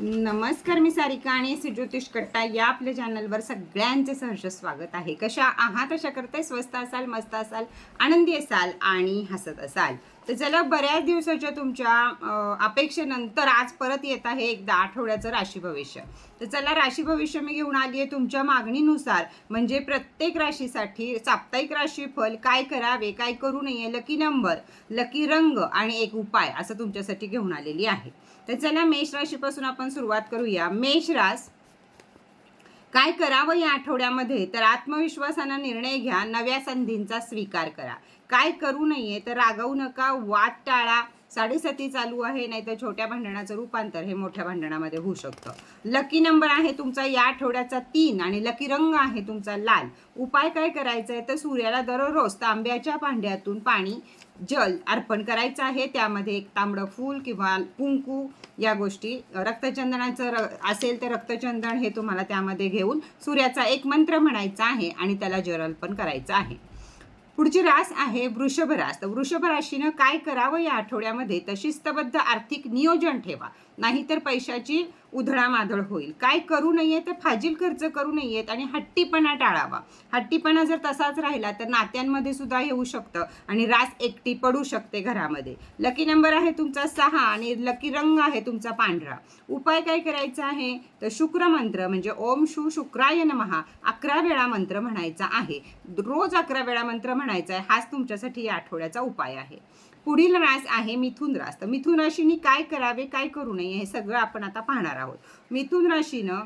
नमस्कार, मी सारिका आणि ज्योतिष कट्टा या आपल्या चॅनलवर सगळ्यांचे सहर्ष स्वागत आहे. कशा आहात? अशा करते स्वस्त असाल, मस्त असाल, आनंदी असाल आणि हसत असाल. तर चला, बऱ्याच दिवसाच्या तुमच्या अपेक्षेनंतर आज परत येत आहे एकदा आठवड्याचं राशी भविष्य. तर चला, राशी भविष्य मी घेऊन आली आहे तुमच्या मागणीनुसार. म्हणजे प्रत्येक राशीसाठी साप्ताहिक राशीफल, काय करावे, काय करू नये, लकी नंबर, लकी रंग आणि एक उपाय असं तुमच्यासाठी घेऊन आलेली आहे. तर चला, मेष राशीपासून आपण सुरुवात करूया. मेष रास, काय करावं या आठवड्यामध्ये? तर आत्मविश्वासानं निर्णय घ्या, नव्या संधींचा स्वीकार करा. काय करू नये? तर रागावू नका, वाद टाळा. साडेसाती चालू आहे, नाही तर छोट्या भांडणाचं रूपांतर हे मोठ्या भांडणामध्ये होऊ शकतं. लकी नंबर आहे तुमचा या आठवड्याचा 3 आणि लकी रंग आहे तुमचा लाल. उपाय काय करायचा आहे? तर सूर्याला दररोज तांब्याच्या भांड्यातून पाणी, जल अर्पण करायचं आहे. त्यामध्ये एक तांबडं फूल किंवा कुंकू या गोष्टी, रक्तचंदनाचं असेल तर रक्तचंदन हे तुम्हाला त्यामध्ये घेऊन सूर्याचा एक मंत्र म्हणायचा आहे आणि त्याला जल अर्पण करायचं आहे. पुढची रास आहे वृषभ रास. तर वृषभ राशीनं काय करावं या आठवड्यामध्ये? तर शिस्तबद्ध आर्थिक नियोजन ठेवा, नाहीतर पैशाची उधळामाधळ होईल. काय करू नये? तर फाजील खर्च करू नयेत आणि हट्टीपणा टाळावा. हट्टीपणा जर तसाच राहिला तर नात्यांमध्ये सुद्धा हे होऊ शकतं आणि रास एकटी पडू शकते घरामध्ये. लकी नंबर आहे तुमचा 6 आणि लकी रंग आहे तुमचा पांढरा. उपाय काय करायचा आहे? तर शुक्र मंत्र म्हणजे ओम शू शुक्राय नमः 11 वेळा मंत्र म्हणायचा आहे. रोज 11 वेळा मंत्र म्हणायचा आहे. हाच तुमच्यासाठी या आठवड्याचा उपाय आहे. पुढील रास आहे मिथुन रास. तर मिथुन राशीने काय करावे, काय करू नये हे सगळं आपण आता पाहणार आहोत. मिथुन राशीनं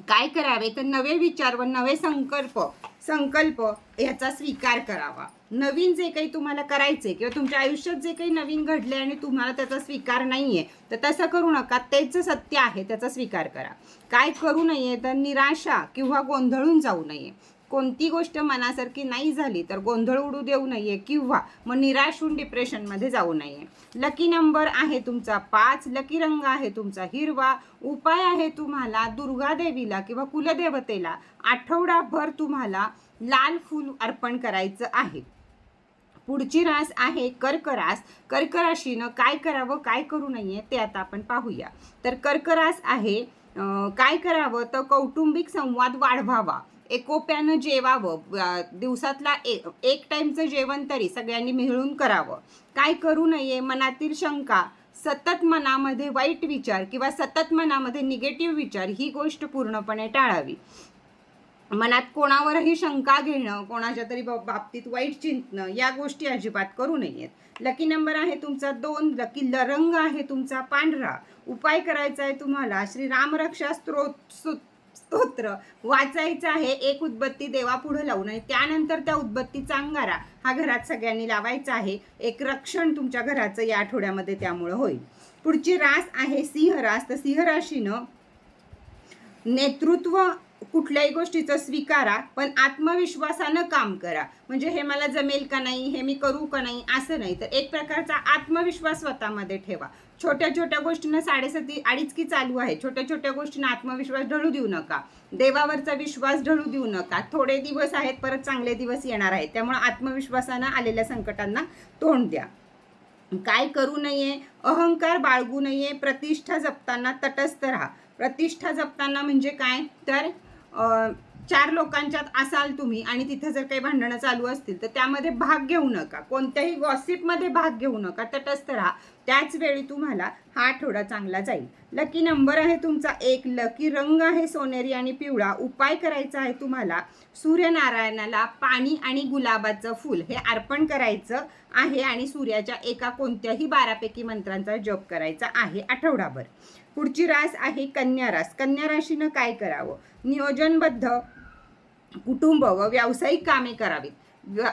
काय करावे? तर नवे विचार व नवे संकल्प याचा स्वीकार करावा. नवीन जे काही तुम्हाला करायचे किंवा तुमच्या आयुष्यात जे काही नवीन घडले आणि तुम्हाला त्याचा स्वीकार नाहीये, तर तसं करू नका. तेच सत्य आहे, त्याचा स्वीकार करा. काय करू नये? तर निराशा किंवा गोंधळून जाऊ नये. कोणती गोष्ट मनासारखी नाही झाली तर गोंधळ उडू देऊ नये किंवा मग निराश होऊन डिप्रेशनमध्ये जाऊ नये. लकी नंबर आहे तुमचा 5, लकी रंग आहे तुमचा हिरवा. उपाय आहे तुम्हाला दुर्गा देवीला किंवा कुलदेवतेला आठवडाभर तुम्हाला लाल फूल अर्पण करायचं आहे. पुढची रास आहे कर्क रास. कर्क राशीनं काय करावं, काय करू नये ते आता आपण पाहूया. तर कर्क रास आहे, काय करावं? तर कौटुंबिक संवाद वाढवावा, एकोप्यानं जेवावं. दिवसातला एक टाईमचं जेवण तरी सगळ्यांनी मिळून करावं. काय करू नये? मनातील शंका, सतत मनामध्ये वाईट विचार किंवा सतत मनामध्ये निगेटिव्ह विचार ही गोष्ट पूर्णपणे टाळावी. मनात कोणावरही शंका घेणं, कोणाच्या तरी बाबतीत वाईट चिंतन या गोष्टी अजिबात करू नयेत. लकी नंबर आहे तुमचा 2, लकी रंग आहे तुमचा पांढरा. उपाय करायचा आहे तुम्हाला श्री रामरक्षा स्तोत्र वाचायचं आहे. एक उदबत्ती देवापुढे लावून आणि त्यानंतर त्या उदबत्तीचा अंगारा हा घरात सगळ्यांनी लावायचा आहे. एक रक्षण तुमच्या घराचं या आठवड्यामध्ये त्यामुळे होईल. पुढची रास आहे सिंह रास. तर सिंह राशीनं नेतृत्व कुठल्याही गोष्टीचं स्वीकारा, पण आत्मविश्वासानं काम करा. म्हणजे हे मला जमेल का नाही, हे मी करू का नाही असं नाही, तर एक प्रकारचा आत्मविश्वास स्वतःमध्ये ठेवा. छोट्या छोट्या गोष्टींना साडेसाती अडीचकी चालू आहे, छोट्या छोट्या गोष्टींना आत्मविश्वास ढळू देऊ नका. देवावरचा विश्वास ढळू देऊ नका. थोडे दिवस आहेत, परत चांगले दिवस येणार आहेत. त्यामुळे आत्मविश्वासानं आलेल्या संकटांना तोंड द्या. काय करू नये? अहंकार बाळगू नये. प्रतिष्ठा जपताना तटस्थ राहा. प्रतिष्ठा जपताना म्हणजे काय? तर 4 लोकांच्यात असाल तुम्ही आणि तिथे जर काही भांडणं चालू असतील तर त्यामध्ये भाग घेऊ नका. कोणत्याही गॉसिपमध्ये भाग घेऊ नका. तटस्थ राहा. त्याच वेळी तुम्हाला हा आठवडा चांगला जाईल. लकी नंबर आहे तुमचा 1, लकी रंग आहे सोनेरी आणि पिवळा. उपाय करायचा आहे तुम्हाला सूर्यनारायणाला पाणी आणि गुलाबाचं फूल हे अर्पण करायचं आहे आणि सूर्याच्या एका कोणत्याही 12 पैकी मंत्रांचा जप करायचा आहे आठवडाभर. पुढची रास आहे कन्या रास. कन्या राशीनं काय करावं? नियोजनबद्ध कुटुंब व व्यावसायिक कामे करावीत.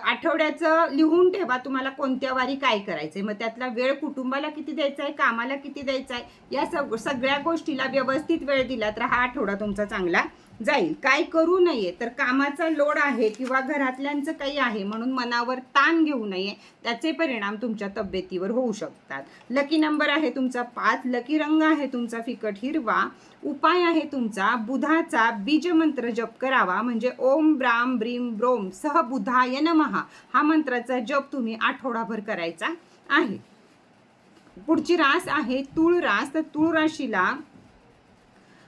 आठवड्याचं लिहून ठेवा तुम्हाला कोणत्या वारी काय करायचंय, मग त्यातला वेळ कुटुंबाला किती द्यायचा आहे, कामाला किती द्यायचा आहे, या सगळ्या गोष्टीला व्यवस्थित वेळ दिला तर हा आठवडा तुमचा चांगला जाईल. काय करू नये? तर कामाचा लोड आहे किंवा घरातल्यांचं काही आहे म्हणून मनावर ताण घेऊ नये. त्याचे परिणाम तुमच्या तब्येतीवर होऊ शकतात. लकी नंबर आहे तुमचा 5, लकी रंग आहे तुमचा फिकट हिरवा. उपाय आहे तुमचा बुधाचा बीजमंत्र जप करावा. म्हणजे ओम ब्राम ब्रीम ब्रोम सह बुधाय नमः हा मंत्राचा जप तुम्ही आठवडाभर करायचा आहे. पुढची रास आहे तूळ रास. तर तूळ राशीला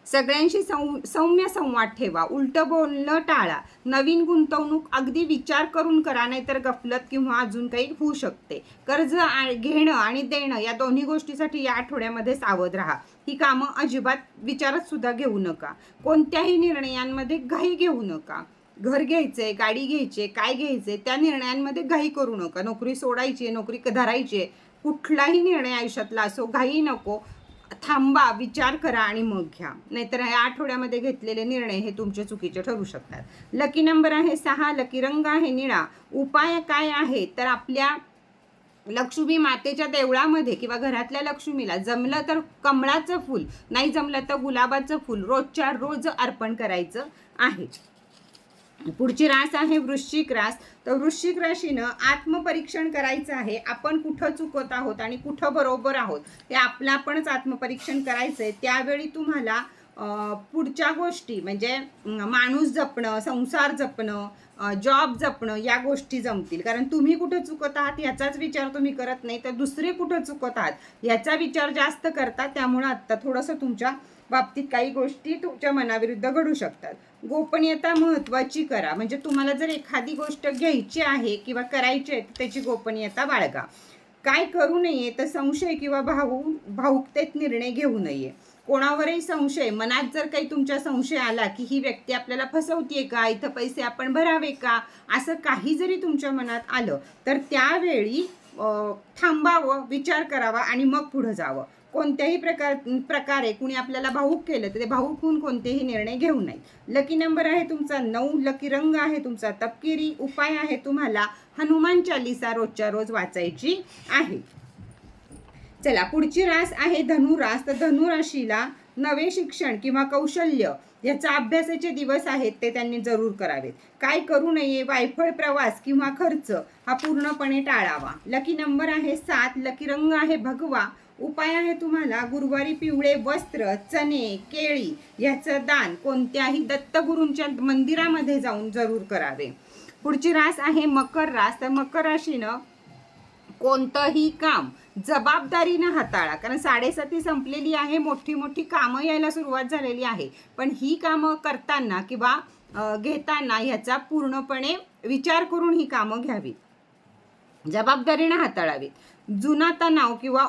सगळ्यांशी सौम्य संवाद ठेवा, उलटं बोलणं टाळा, नवीन गुंतवणूक अगदी विचार करून करा, नाहीतर गफलत किंवा अजून काही होऊ शकते. कर्ज घेणं आणि देणं या दोन्ही गोष्टीसाठी या आठवड्यामध्ये सावध राहा. ही कामं अजिबात विचारात सुद्धा घेऊ नका. कोणत्याही निर्णयांमध्ये घाई घेऊ नका. घर घ्यायचंय, गाडी घ्यायची, काय घ्यायचंय त्या निर्णयांमध्ये घाई करू नका. नोकरी सोडायची, नोकरी धरायची, कुठलाही निर्णय आयुष्यातला असो, घाई नको. थांबा, विचार करा आणि मग घ्या, नाहीतर या आठवड्यामध्ये घेतलेले निर्णय हे तुमचे चुकीचे ठरू शकतात. लकी नंबर आहे 6, लकी रंग आहे निळा. उपाय काय आहे तर आपल्या लक्ष्मी मातेच्या देवळामध्ये किंवा घरातल्या लक्ष्मीला जमलं तर कमळाचं फूल, नाही जमलं तर गुलाबाचं फूल रोजच्या रोज अर्पण करायचं आहे. पुढची रास आहे वृश्चिक रास. तर वृश्चिक राशीनं आत्मपरीक्षण करायचं आहे. आपण कुठं चुकत आहोत आणि कुठं बरोबर आहोत ते आपलं आपणच आत्मपरीक्षण करायचं आहे. त्यावेळी तुम्हाला पुढच्या गोष्टी म्हणजे माणूस जपणं, संसार जपणं, जॉब जपणं या गोष्टी जमतील. कारण तुम्ही कुठं चुकत आहात याचाच विचार तुम्ही करत नाही, तर दुसरे कुठं चुकत आहात याचा विचार जास्त करतात. त्यामुळं आत्ता थोडंसं तुमच्या बाबतीत काही गोष्टी तुमच्या मनाविरुद्ध घडू शकतात. गोपनीयता महत्त्वाची करा. म्हणजे तुम्हाला जर एखादी गोष्ट घ्यायची आहे किंवा करायची आहे तर त्याची गोपनीयता बाळगा. काय करू नये तर संशय किंवा भावुकतेत निर्णय घेऊ नये. कोणावरही संशय, मनात जर काही तुमच्या संशय आला की ही व्यक्ती आपल्याला फसवतीये का, इथं पैसे आपण भरावे का, असं काही जरी तुमच्या मनात आलं तर त्यावेळी थांबावं, विचार करावा आणि मग पुढं जावं. कोणत्याही प्रकारे कुणी आपल्याला भावूक केलं तर ते भावूक होऊन कोणतेही निर्णय घेऊ नये. लकी नंबर आहे तुमचा 9, लकी रंग आहे तुमचा तपकिरी. उपाय आहे तुम्हाला हनुमान चालीसा रोजच्या रोज वाचायची आहे. चला पुढची रास आहे धनुरास. तर धनुराशीला नवे शिक्षण किंवा कौशल्य याचा अभ्यासाचे दिवस आहेत ते त्यांनी जरूर करावेत. काय करू नये, वायफळ प्रवास किंवा खर्च हा पूर्णपणे टाळावा. लकी नंबर आहे 7, लकी रंग आहे भगवा. उपाय आहे तुम्हाला गुरुवारी पिवळे वस्त्र, चणे, केळी याचं दान कोणत्याही दत्तगुरूंच्या मंदिरामध्ये जाऊन जरूर करावे. पुढची रास आहे मकर रास. तर मकर राशीनं कोणतंही काम जबाबदारीनं हाताळा. कारण 7:30 संपलेली आहे, मोठी मोठी कामं यायला सुरुवात झालेली आहे. पण ही कामं करताना किंवा घेताना ह्याचा पूर्णपणे विचार करून ही कामं घ्यावीत, जबाबदारीनं हाताळावीत. जुना तणाव किंवा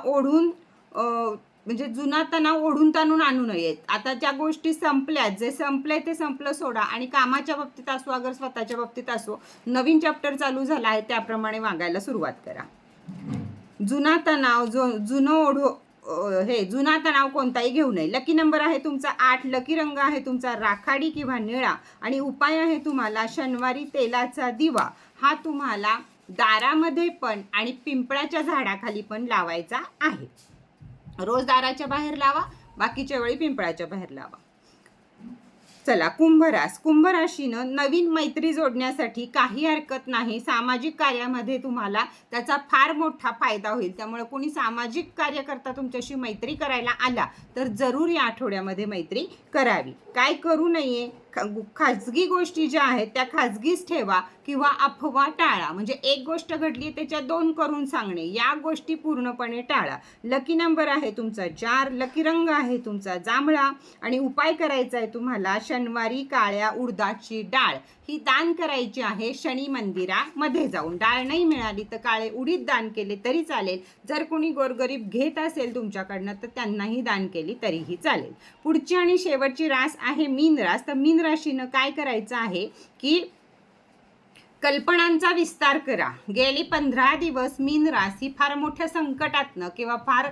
जुना तणाव ओढून ताणून आणू नयेत. आता ज्या गोष्टी संपल्यात, जे संपलंय ते संपलं सोडा आणि कामाच्या बाबतीत असो अगर स्वतःच्या बाबतीत असो, नवीन चॅप्टर चालू झाला आहे त्याप्रमाणे वागायला सुरुवात करा. जुना तणाव जुना तणाव कोणताही घेऊ नये. लकी नंबर आहे तुमचा 8, लकी रंग आहे तुमचा राखाडी किंवा निळा आणि उपाय आहे तुम्हाला शनिवारी तेलाचा दिवा हा तुम्हाला दारामध्ये पण आणि पिंपळाच्या झाडाखाली पण लावायचा आहे. रोज दाराच्या बाहेर लावा, बाकीच्या वेळी पिंपळाच्या बाहेर लावा. चला कुंभरास. कुंभराशीनं नवीन मैत्री जोडण्यासाठी काही हरकत नाही. सामाजिक कार्यामध्ये तुम्हाला त्याचा फार मोठा फायदा होईल. त्यामुळे कोणी सामाजिक कार्य करता तुमच्याशी मैत्री करायला आला तर जरूर या आठवड्यामध्ये मैत्री करावी. काय करू नये, खाजगी गोष्टी ज्या आहेत त्या खाजगीच ठेवा किंवा अफवा टाळा. म्हणजे एक गोष्ट घडली त्याच्या 2 करून सांगणे या गोष्टी पूर्णपणे टाळा. लकी नंबर आहे तुमचा 4, लकी रंग आहे तुमचा जांभळा आणि उपाय करायचा आहे तुम्हाला शनिवारी काळ्या उडदाची डाळ ही दान करायची आहे शनी मंदिरामध्ये जाऊन. डाळ नाही मिळाली तर काळे उडीद दान केले तरी चालेल. जर कोणी गोरगरीब घेत असेल तुमच्याकडनं तर त्यांनाही दान केली तरीही चालेल. पुढची आणि शेवटची रास आहे मीन रास. तर मीन राशीनं काय करायचं आहे की कल्पनांचा विस्तार करा. गेली 15 दिवस मीन राशी फार मोठ्या संकटातनं किंवा फार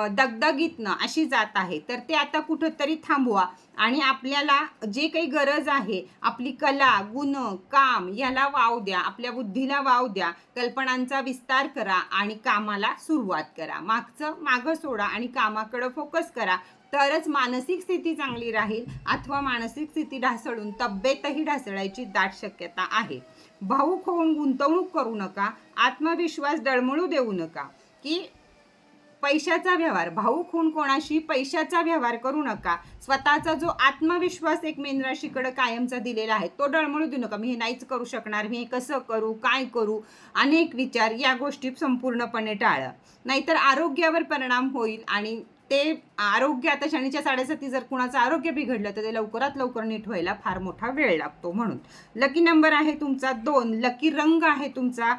दगदगीतनं अशी जात आहे. तर ते आता कुठंतरी थांबवा आणि आपल्याला जे काही गरज आहे आपली कला, गुण, काम याला वाव द्या, आपल्या बुद्धीला वाव द्या, कल्पनांचा विस्तार करा आणि कामाला सुरुवात करा. मागं सोडा आणि कामाकडं फोकस करा. तरच मानसिक स्थिती चांगली राहील. अथवा मानसिक स्थिती ढासळून तब्येतही ढासळायची दाट शक्यता आहे. भावूक होऊन गुंतवणूक करू नका. आत्मविश्वास डळमळू देऊ नका. की पैशाचा व्यवहार, भावूक होऊन कोणाशी पैशाचा व्यवहार करू नका. स्वतःचा जो आत्मविश्वास एक मीन राशीकडे कायमचा दिलेला आहे तो डळमळू देऊ नका. मी हे नाहीच करू शकणार, मी हे कसं करू, काय करू, अनेक विचार या गोष्टी संपूर्णपणे टाळा. नाहीतर आरोग्यावर परिणाम होईल आणि ते आरोग्य आता शनीच्या 7:30 जर कुणाचं आरोग्य बिघडलं तर ते लवकरात लवकर नीट व्हायला फार मोठा वेळ लागतो. म्हणून लकी नंबर आहे तुमचा 2, लकी रंग आहे तुमचा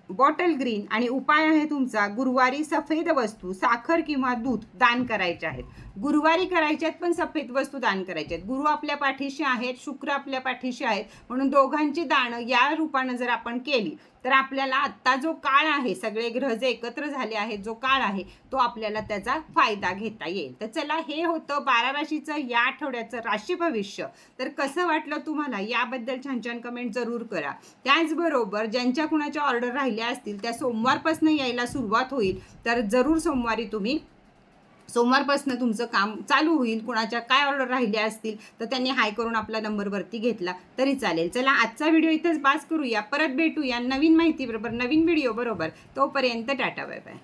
बॉटल ग्रीन आणि उपाय आहे तुमचा गुरुवारी सफेद वस्तू साखर किंवा दूध दान करायचे आहेत. गुरुवारी करायचे आहेत पण सफेद वस्तू दान करायचे आहेत. गुरु आपल्या पाठीशी आहेत, शुक्र आपल्या पाठीशी आहेत, म्हणून दोघांची दानं या रूपानं जर आपण केली तर आपल्याला आत्ता जो काळ आहे, सगळे ग्रह जे एकत्र झाले आहेत, जो काळ आहे तो आपल्याला त्याचा फायदा घेता येईल. तर चला, हे होतं 12 राशीचं या आठवड्याचं राशी भविष्य. तर कसं वाटलं तुम्हाला याबद्दल छान छान कमेंट जरूर करा. त्याचबरोबर ज्यांच्या कुणाच्या ऑर्डर राहिल्या असतील त्या सोमवारपासून यायला सुरुवात होईल, तर जरूर सोमवारपासून तुमचं काम चालू होईल. कुणाच्या काय ऑर्डर राहिल्या असतील तर त्यांनी हाय करून आपला नंबरवरती घेतला तरी चालेल. चला, आजचा व्हिडिओ इथंच बास करूया. परत भेटूया नवीन माहितीबरोबर, नवीन व्हिडिओ बरोबर. तोपर्यंत टाटा, बाय बाय.